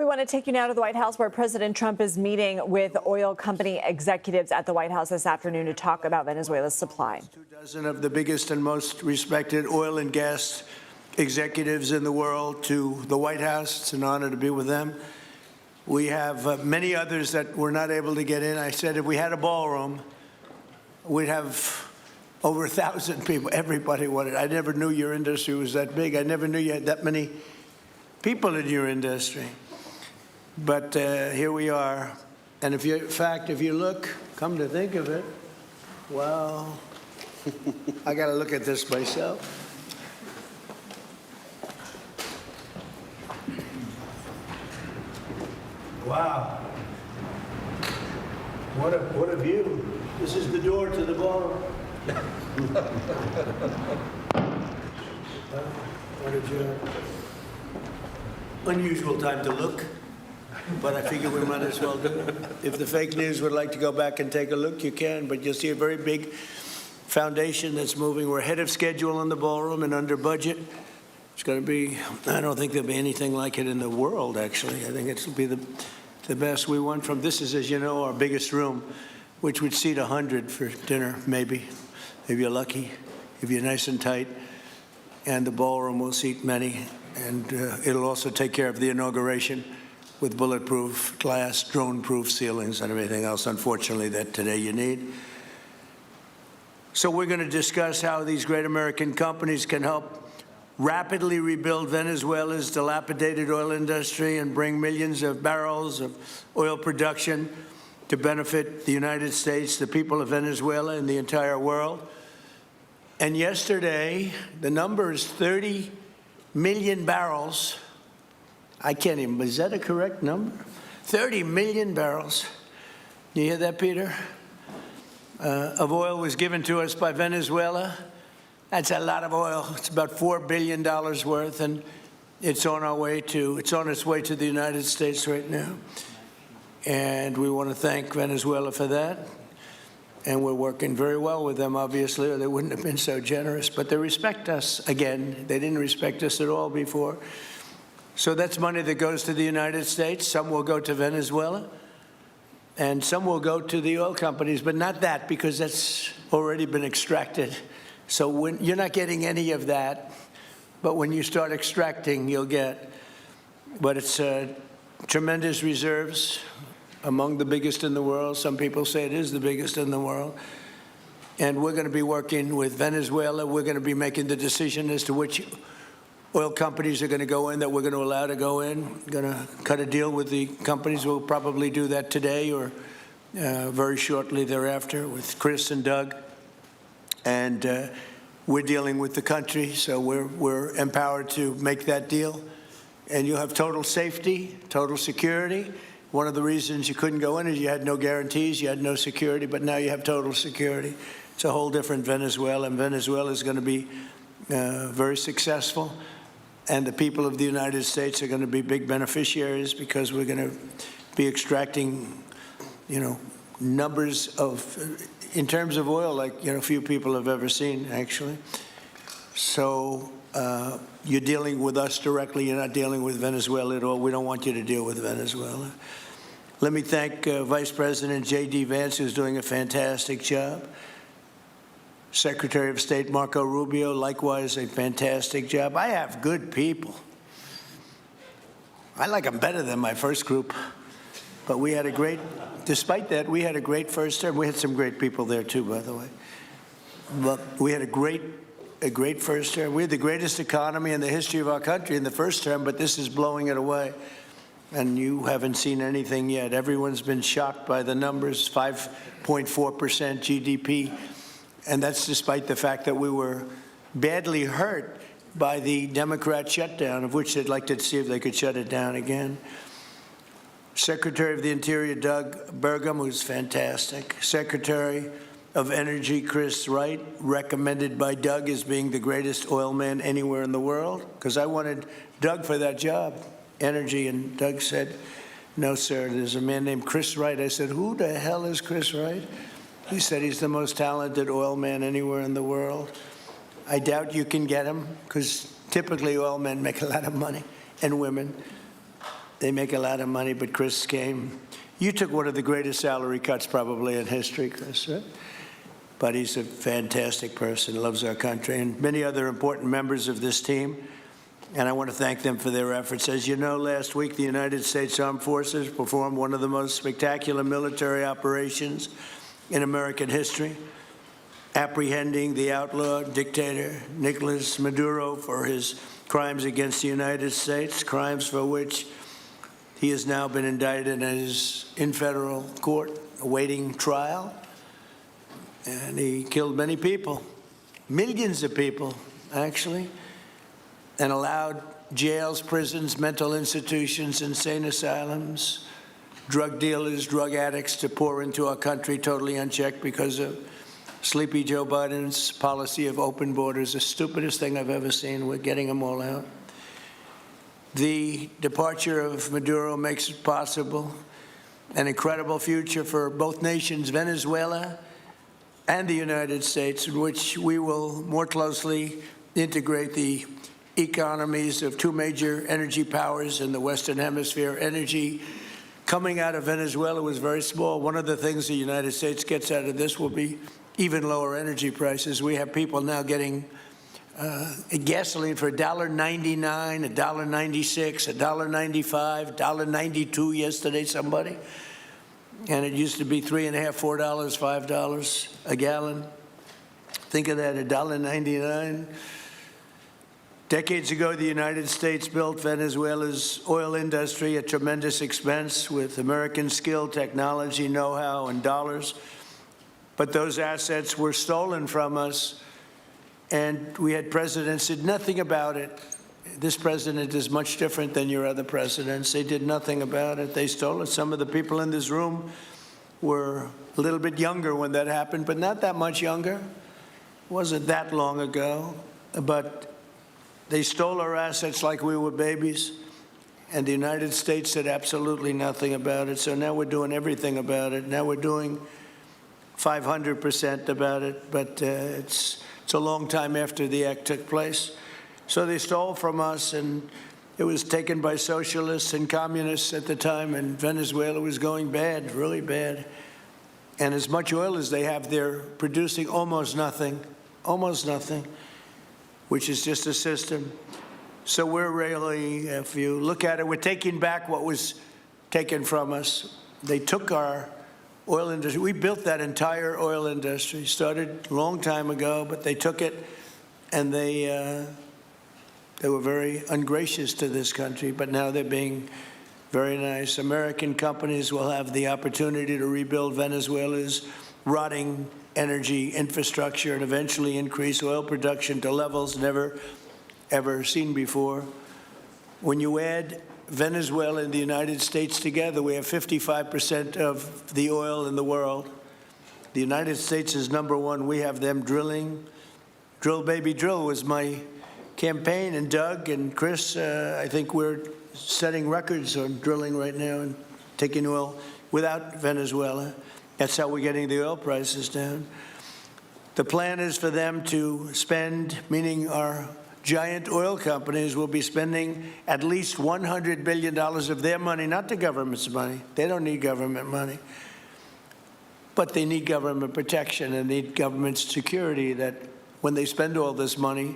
want to take you now to the White House, where President Trump is meeting with oil company executives at the White House this afternoon to talk about Venezuela's supply. 24 of the biggest and most respected oil and gas executives in the world to the White House. It's an honor to be with them. We have many others that were not able to get in. I said if we had a ballroom, we'd have over 1,000 people. Everybody wanted. I never knew your industry was that big. I never knew you had that many people in your industry. But here we are. And if you, in fact, if you look, come to think of it, well, I got to look at this myself. Wow. What a view. This is the door to the bar. What a job. Unusual time to look, but I figure we might as well do it. If the fake news would like to go back and take a look, you can, but you'll see a very big foundation that's moving. We're ahead of schedule in the ballroom and under budget. It's going to be, I don't think there'll be anything like it in the world, actually. I think it'll be the best. We went from, this is, as you know, our biggest room, which would seat 100 for dinner, maybe, if you're lucky, if you're nice and tight. And the ballroom will seat many. And it'll also take care of the inauguration with bulletproof glass, drone-proof ceilings, and everything else, unfortunately, that today you need. So we're going to discuss how these great American companies can help rapidly rebuild Venezuela's dilapidated oil industry and bring millions of barrels of oil production to benefit the United States, the people of Venezuela, and the entire world. And yesterday, the number is 30 million barrels. I can't even, is that a correct number? 30 million barrels. You hear that, Peter? Of oil was given to us by Venezuela. That's a lot of oil. It's about $4 billion worth, and it's on its way to the United States right now. And we want to thank Venezuela for that. And we're working very well with them, obviously, or they wouldn't have been so generous. But they respect us again. They didn't respect us at all before. So that's money that goes to the United States. Some will go to Venezuela, and some will go to the oil companies, but not that, because that's already been extracted. So you're not getting any of that. But when you start extracting, you'll get. But it's tremendous reserves, among the biggest in the world. Some people say it is the biggest in the world. And we're going to be working with Venezuela. We're going to be making the decision as to which oil companies are going to go in, that we're going to allow to go in. We're going to cut a deal with the companies. We'll probably do that today or very shortly thereafter with Chris and Doug. And we're dealing with the country, so we're empowered to make that deal. And you'll have total safety, total security. One of the reasons you couldn't go in is you had no guarantees, you had no security, but now you have total security. It's a whole different Venezuela, and Venezuela is going to be very successful. And the people of the United States are going to be big beneficiaries, because we're going to be extracting, numbers of, in terms of oil, like, few people have ever seen, actually. So you're dealing with us directly. You're not dealing with Venezuela at all. We don't want you to deal with Venezuela. Let me thank Vice President J.D. Vance, who's doing a fantastic job. Secretary of State Marco Rubio, likewise, a fantastic job. I have good people. I like them better than my first group. But we had a great, despite that, we had a great first term. We had some great people there, too, by the way. But we had a great first term. We had the greatest economy in the history of our country in the first term, but this is blowing it away. And you haven't seen anything yet. Everyone's been shocked by the numbers, 5.4% GDP. And that's despite the fact that we were badly hurt by the Democrat shutdown, of which they'd like to see if they could shut it down again. Secretary of the Interior, Doug Burgum, who's fantastic. Secretary of Energy, Chris Wright, recommended by Doug as being the greatest oil man anywhere in the world, because I wanted Doug for that job, energy, and Doug said, no, sir, there's a man named Chris Wright. I said, who the hell is Chris Wright? He said he's the most talented oil man anywhere in the world. I doubt you can get him, because typically oil men make a lot of money, and women. They make a lot of money, but Chris came. You took one of the greatest salary cuts probably in history, Chris, right? But he's a fantastic person, loves our country, and many other important members of this team. And I want to thank them for their efforts. As you know, last week, the United States Armed Forces performed one of the most spectacular military operations in American history, apprehending the outlaw dictator Nicolas Maduro for his crimes against the United States, crimes for which he has now been indicted and is in federal court awaiting trial. And he killed many people, millions of people, actually, and allowed jails, prisons, mental institutions, insane asylums, drug dealers, drug addicts to pour into our country totally unchecked because of Sleepy Joe Biden's policy of open borders, the stupidest thing I've ever seen. We're getting them all out. The departure of Maduro makes it possible an incredible future for both nations, Venezuela and the United States, in which we will more closely integrate the economies of two major energy powers in the Western Hemisphere. Energy coming out of Venezuela was very small. One of the things the United States gets out of this will be even lower energy prices. We have people now getting gasoline for $1.99, $1.96, $1.95, $1.92 yesterday, somebody. And it used to be $3.50, $4, $5 a gallon. Think of that, $1.99. Decades ago, the United States built Venezuela's oil industry at tremendous expense with American skill, technology, know-how, and dollars. But those assets were stolen from us, and we had presidents who did nothing about it. This president is much different than your other presidents. They did nothing about it. They stole it. Some of the people in this room were a little bit younger when that happened, but not that much younger. It wasn't that long ago. But they stole our assets like we were babies, and the United States did absolutely nothing about it. So now we're doing everything about it. Now we're doing 500% about it, but it's a long time after the act took place. So they stole from us, and it was taken by socialists and communists at the time, and Venezuela was going bad, really bad. And as much oil as they have, they're producing almost nothing, which is just a system. So we're really, if you look at it, we're taking back what was taken from us. They took our oil industry. We built that entire oil industry, started a long time ago, but they took it, and they were very ungracious to this country, but now they're being very nice. American companies will have the opportunity to rebuild Venezuela's rotting energy infrastructure and eventually increase oil production to levels never, ever seen before. When you add Venezuela and the United States together, we have 55% of the oil in the world. The United States is number one. We have them drilling. Drill, baby, drill was my campaign. And Doug and Chris, I think we're setting records on drilling right now and taking oil without Venezuela. That's how we're getting the oil prices down. The plan is for them to spend, meaning our giant oil companies will be spending at least $100 billion of their money, not the government's money. They don't need government money. But they need government protection and need government security that when they spend all this money,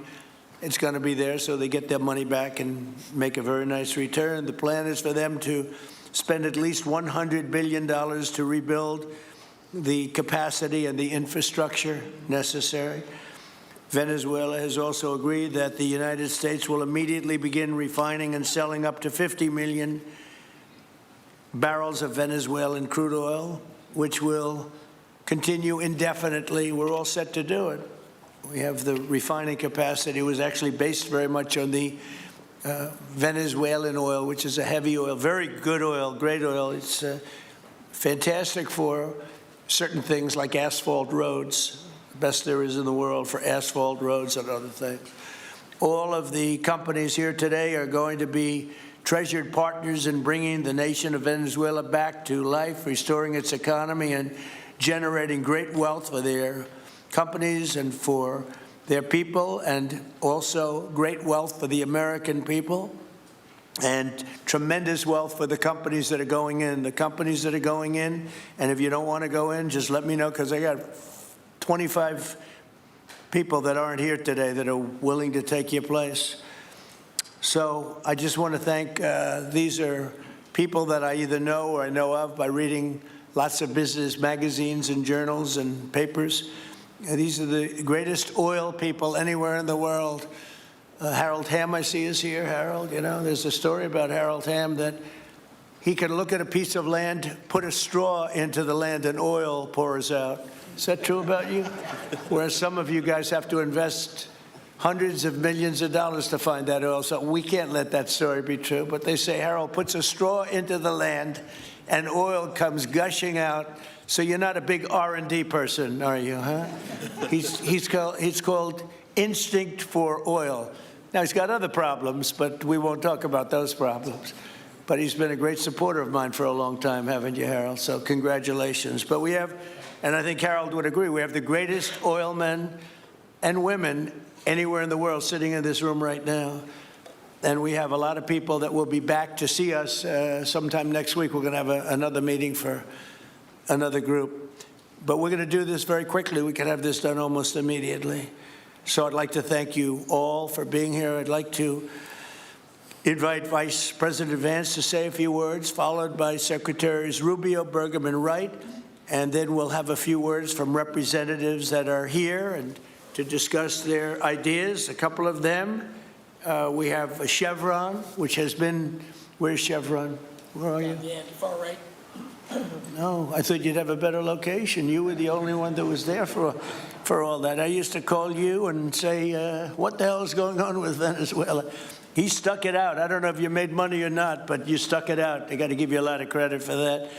it's going to be there so they get their money back and make a very nice return. The plan is for them to spend at least $100 billion to rebuild the capacity and the infrastructure necessary. Venezuela has also agreed that the United States will immediately begin refining and selling up to 50 million barrels of Venezuelan crude oil, which will continue indefinitely. We're all set to do it. We have the refining capacity. It was actually based very much on the Venezuelan oil, which is a heavy oil, very good oil, great oil. It's fantastic for certain things like asphalt roads, the best there is in the world for asphalt roads and other things. All of the companies here today are going to be treasured partners in bringing the nation of Venezuela back to life, restoring its economy, and generating great wealth for their companies and for their people, and also great wealth for the American people. and tremendous wealth for the companies that are going in. The companies that are going in, and if you don't want to go in, just let me know, because I got 25 people that aren't here today that are willing to take your place. So I just want to thank, these are people that I either know or I know of by reading lots of business magazines and journals and papers. These are the greatest oil people anywhere in the world. Harold Hamm, I see, is here. Harold, you know, there's a story about Harold Hamm that he could look at a piece of land, put a straw into the land, and oil pours out. Is that true about you? Whereas some of you guys have to invest hundreds of millions of dollars to find that oil. So we can't let that story be true. But they say Harold puts a straw into the land, and oil comes gushing out. So you're not a big R&D person, are you, huh? He's called instinct for oil. Now, he's got other problems, but we won't talk about those problems. But he's been a great supporter of mine for a long time, haven't you, Harold? So congratulations. But we have, and I think Harold would agree, we have the greatest oil men and women anywhere in the world sitting in this room right now. And we have a lot of people that will be back to see us sometime next week. We're going to have another meeting for another group. But we're going to do this very quickly. We can have this done almost immediately. So I'd like to thank you all for being here. I'd like to invite Vice President Vance to say a few words, followed by Secretaries Rubio, Burgum, and Wright. And then we'll have a few words from representatives that are here and to discuss their ideas, a couple of them. We have a Chevron, which has been, where's Chevron? Where are you? Yeah, far right. No, I thought you'd have a better location. You were the only one that was there for all that. I used to call you and say, what the hell is going on with Venezuela? He stuck it out. I don't know if you made money or not, but you stuck it out. I got to give you a lot of credit for that.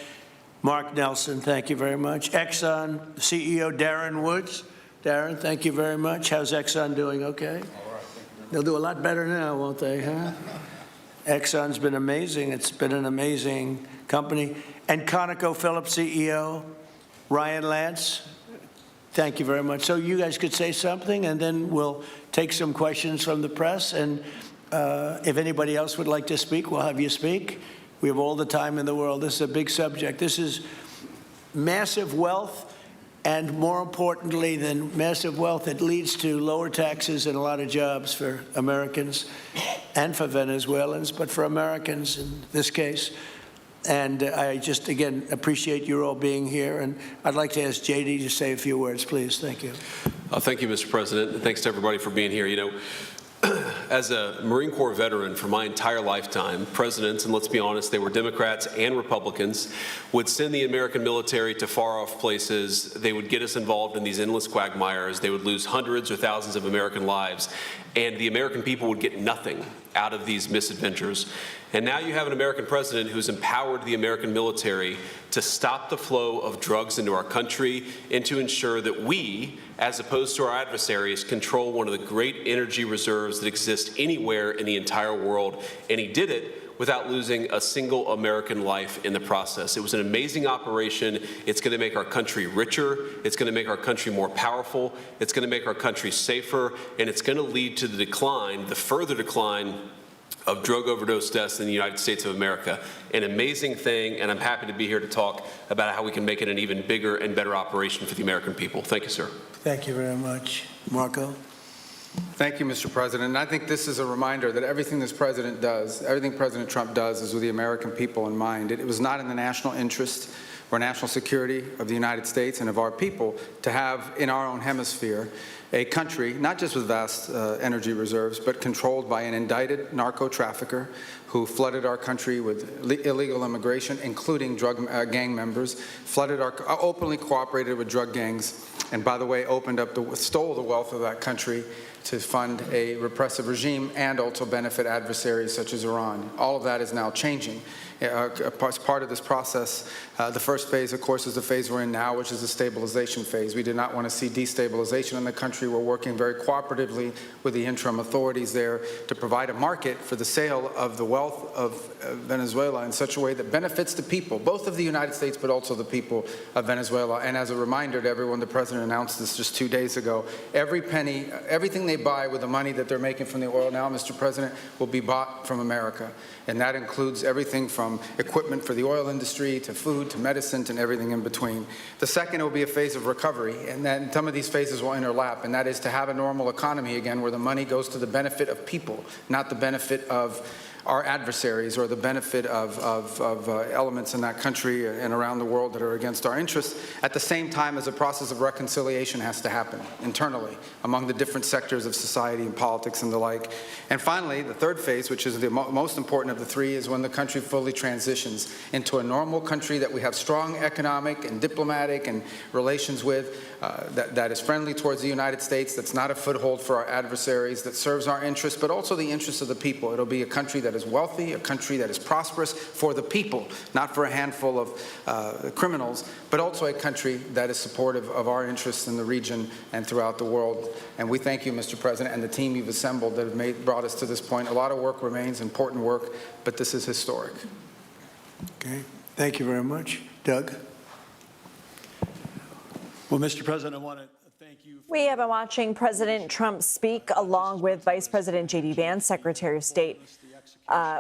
Mark Nelson, thank you very much. Exxon CEO Darren Woods. Darren, thank you very much. How's Exxon doing? Okay? All right. They'll do a lot better now, won't they, huh? Exxon's been amazing. It's been an amazing company. And ConocoPhillips CEO Ryan Lance, thank you very much. So you guys could say something, and then we'll take some questions from the press. And if anybody else would like to speak, we'll have you speak. We have all the time in the world. This is a big subject. This is massive wealth. And more importantly than massive wealth, it leads to lower taxes and a lot of jobs for Americans and for Venezuelans, but for Americans in this case. And I just, again, appreciate you all being here. And I'd like to ask J.D. to say a few words, please. Thank you. Thank you, Mr. President. And thanks to everybody for being here. You know, as a Marine Corps veteran for my entire lifetime, presidents, and let's be honest, they were Democrats and Republicans, would send the American military to far-off places. They would get us involved in these endless quagmires. They would lose hundreds or thousands of American lives, and the American people would get nothing out of these misadventures. And now you have an American president who's empowered the American military to stop the flow of drugs into our country and to ensure that we, as opposed to our adversaries, control one of the great energy reserves that exist anywhere in the entire world. And he did it without losing a single American life in the process. It was an amazing operation. It's going to make our country richer. It's going to make our country more powerful. It's going to make our country safer. And it's going to lead to the decline, the further decline of drug overdose deaths in the United States of America. An amazing thing, and I'm happy to be here to talk about how we can make it an even bigger and better operation for the American people. Thank you, sir. Thank you very much. Marco? Thank you, Mr. President. And I think this is a reminder that everything this president does, everything President Trump does, is with the American people in mind. It was not in the national interest or national security of the United States and of our people to have in our own hemisphere a country, not just with vast energy reserves, but controlled by an indicted narco-trafficker who flooded our country with illegal immigration, including drug gang members, openly cooperated with drug gangs, and by the way, stole the wealth of that country to fund a repressive regime and also benefit adversaries such as Iran. All of that is now changing. as part of this process. The first phase, of course, is the phase we're in now, which is the stabilization phase. We do not want to see destabilization in the country. We're working very cooperatively with the interim authorities there to provide a market for the sale of the wealth of Venezuela in such a way that benefits the people, both of the United States, but also the people of Venezuela. And as a reminder to everyone, the president announced this just 2 days ago. Every penny, everything they buy with the money that they're making from the oil now, Mr. President, will be bought from America. And that includes everything from equipment for the oil industry to food to medicine and everything in between. The second will be a phase of recovery, and then some of these phases will interlap, and that is to have a normal economy again where the money goes to the benefit of people, not the benefit of our adversaries or the benefit of elements in that country and around the world that are against our interests, at the same time as a process of reconciliation has to happen internally among the different sectors of society and politics and the like. And finally, the third phase, which is the most important of the three, is when the country fully transitions into a normal country that we have strong economic and diplomatic and relations with, that is friendly towards the United States, that's not a foothold for our adversaries, that serves our interests, but also the interests of the people. It'll be a country that is wealthy, a country that is prosperous for the people, not for a handful of criminals, but also a country that is supportive of our interests in the region and throughout the world. And we thank you, Mr. President, and the team you've assembled that have brought us to this point. A lot of work remains, important work, but this is historic. Okay, thank you very much. Doug? Well, Mr. President, I want to thank you. We have been watching President Trump speak along with Vice President J.D. Vance, Secretary of State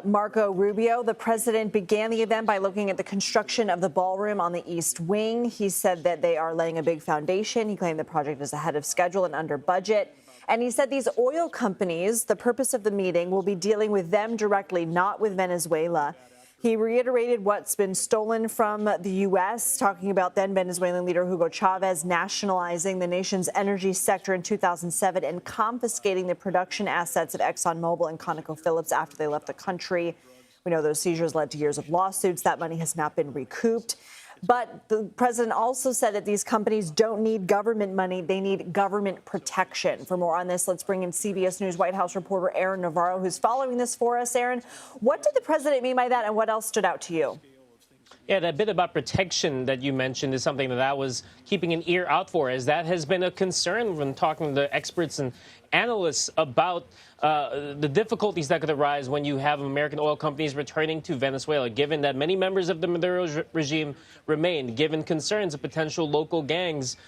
Marco Rubio. The president began the event by looking at the construction of the ballroom on the East Wing. He said that they are laying a big foundation. He claimed the project is ahead of schedule and under budget. And he said these oil companies, the purpose of the meeting will be dealing with them directly, not with Venezuela. He reiterated what's been stolen from the U.S., talking about then Venezuelan leader Hugo Chavez nationalizing the nation's energy sector in 2007 and confiscating the production assets of ExxonMobil and ConocoPhillips after they left the country. We know those seizures led to years of lawsuits. That money has not been recouped. But the president also said that these companies don't need government money. They need government protection. For more on this, let's bring in CBS News White House reporter Aaron Navarro, who's following this for us. Aaron, what did the president mean by that, and what else stood out to you? Yeah, that bit about protection that you mentioned is something that I was keeping an ear out for, as that has been a concern when talking to experts and analysts about the difficulties that could arise when you have American oil companies returning to Venezuela, given that many members of the Maduro regime remain, given concerns of potential local gangs,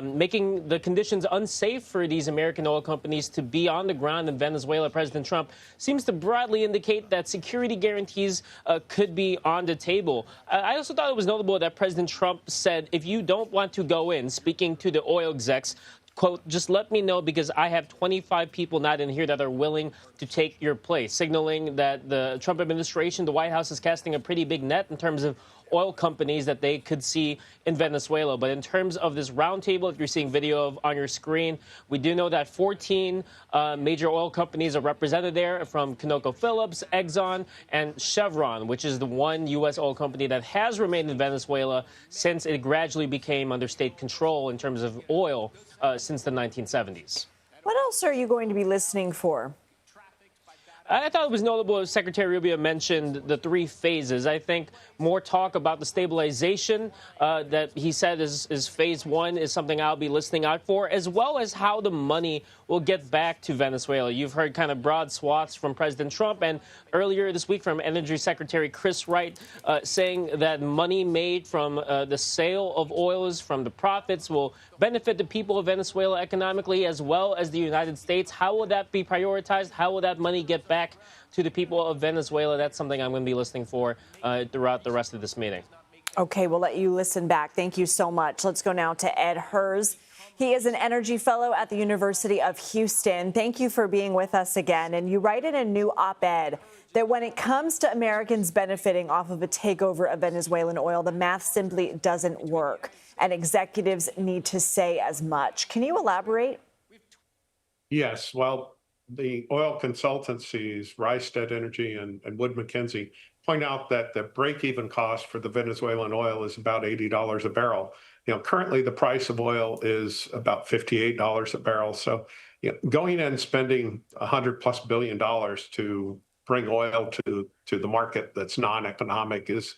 making the conditions unsafe for these American oil companies to be on the ground in Venezuela. President Trump seems to broadly indicate that security guarantees could be on the table. I also thought it was notable that President Trump said, if you don't want to go in, speaking to the oil execs, quote, just let me know because I have 25 people not in here that are willing to take your place, signaling that the Trump administration, the White House, is casting a pretty big net in terms of oil companies that they could see in Venezuela. But in terms of this roundtable, if you're seeing video of on your screen, we do know that 14 major oil companies are represented there, from ConocoPhillips, Exxon, and Chevron, which is the one U.S. oil company that has remained in Venezuela since it gradually became under state control in terms of oil since the 1970s. What else are you going to be listening for? I thought it was notable as Secretary Rubio mentioned the three phases. I think more talk about the stabilization that he said is phase one is something I'll be listening out for, as well as how the money will get back to Venezuela. You've heard kind of broad swaths from President Trump and earlier this week from Energy Secretary Chris Wright saying that money made from the sale of oils, from the profits, will benefit the people of Venezuela economically as well as the United States. How will that be prioritized? How will that money get back to the people of Venezuela? That's something I'm going to be listening for throughout the rest of this meeting. Okay, we'll let you listen back. Thank you so much. Let's go now to Ed Hers. He is an energy fellow at the University of Houston. Thank you for being with us again. And you write in a new op-ed that when it comes to Americans benefiting off of a takeover of Venezuelan oil, the math simply doesn't work, and executives need to say as much. Can you elaborate? Yes, well, the oil consultancies, Rystad Energy and Wood Mackenzie, point out that the break-even cost for the Venezuelan oil is about $80 a barrel. Currently the price of oil is about $58 a barrel. So, going in and spending $100+ billion to bring oil to the market that's non-economic is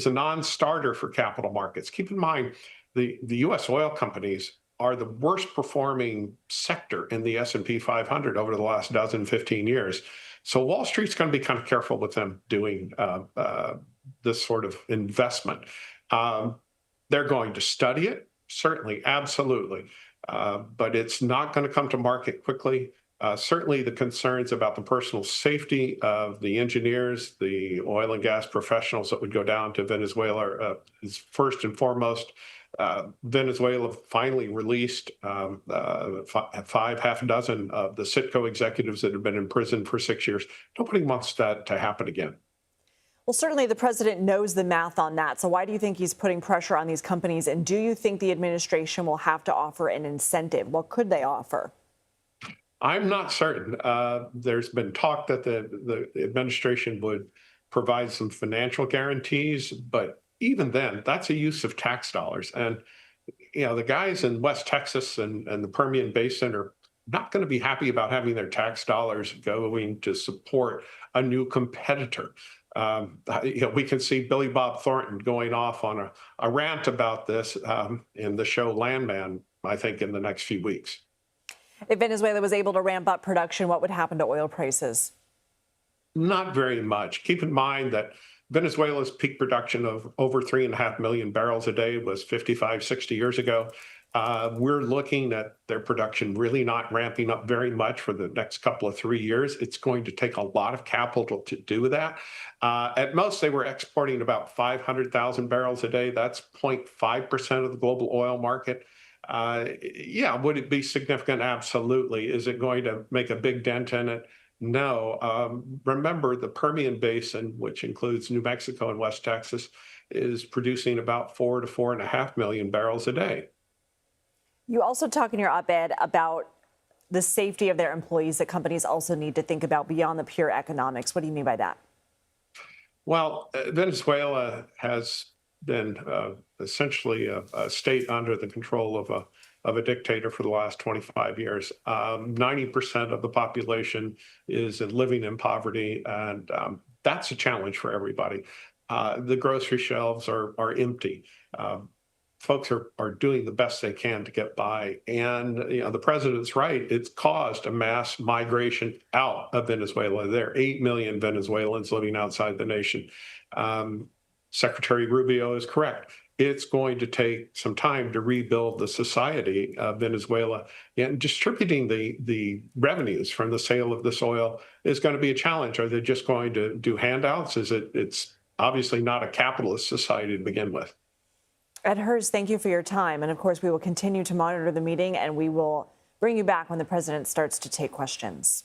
a non-starter for capital markets. Keep in mind, the U.S. oil companies are the worst performing sector in the S&P 500 over the last 15 years. So Wall Street's going to be kind of careful with them doing this sort of investment. They're going to study it, certainly, absolutely, but it's not going to come to market quickly. Certainly the concerns about the personal safety of the engineers, the oil and gas professionals that would go down to Venezuela is first and foremost. Venezuela finally released half a dozen of the Citgo executives that have been in prison for 6 years. Nobody wants that to happen again. Well, certainly the president knows the math on that. So why do you think he's putting pressure on these companies? And do you think the administration will have to offer an incentive? What could they offer? I'm not certain. There's been talk that the administration would provide some financial guarantees, but even then, that's a use of tax dollars. And, the guys in West Texas and the Permian Basin are not going to be happy about having their tax dollars going to support a new competitor. We can see Billy Bob Thornton going off on a rant about this in the show Landman, I think, in the next few weeks. If Venezuela was able to ramp up production, what would happen to oil prices? Not very much. Keep in mind that Venezuela's peak production of over 3.5 million barrels a day was 55, 60 years ago. We're looking at their production really not ramping up very much for the next couple of 3 years. It's going to take a lot of capital to do that. At most, they were exporting about 500,000 barrels a day. That's 0.5% of the global oil market. Would it be significant? Absolutely. Is it going to make a big dent in it? No. Remember, the Permian Basin, which includes New Mexico and West Texas, is producing about 4 to 4.5 million barrels a day. You also talk in your op-ed about the safety of their employees that companies also need to think about beyond the pure economics. What do you mean by that? Well, Venezuela has been essentially a state under the control of a dictator for the last 25 years. 90% of the population is living in poverty, and that's a challenge for everybody. The grocery shelves are empty. Folks are doing the best they can to get by. And the president's right. It's caused a mass migration out of Venezuela. There are 8 million Venezuelans living outside the nation. Secretary Rubio is correct. It's going to take some time to rebuild the society of Venezuela, and distributing the revenues from the sale of this oil is going to be a challenge. Are they just going to do handouts? It's obviously not a capitalist society to begin with. Ed Hurst, thank you for your time. And of course, we will continue to monitor the meeting, and we will bring you back when the president starts to take questions.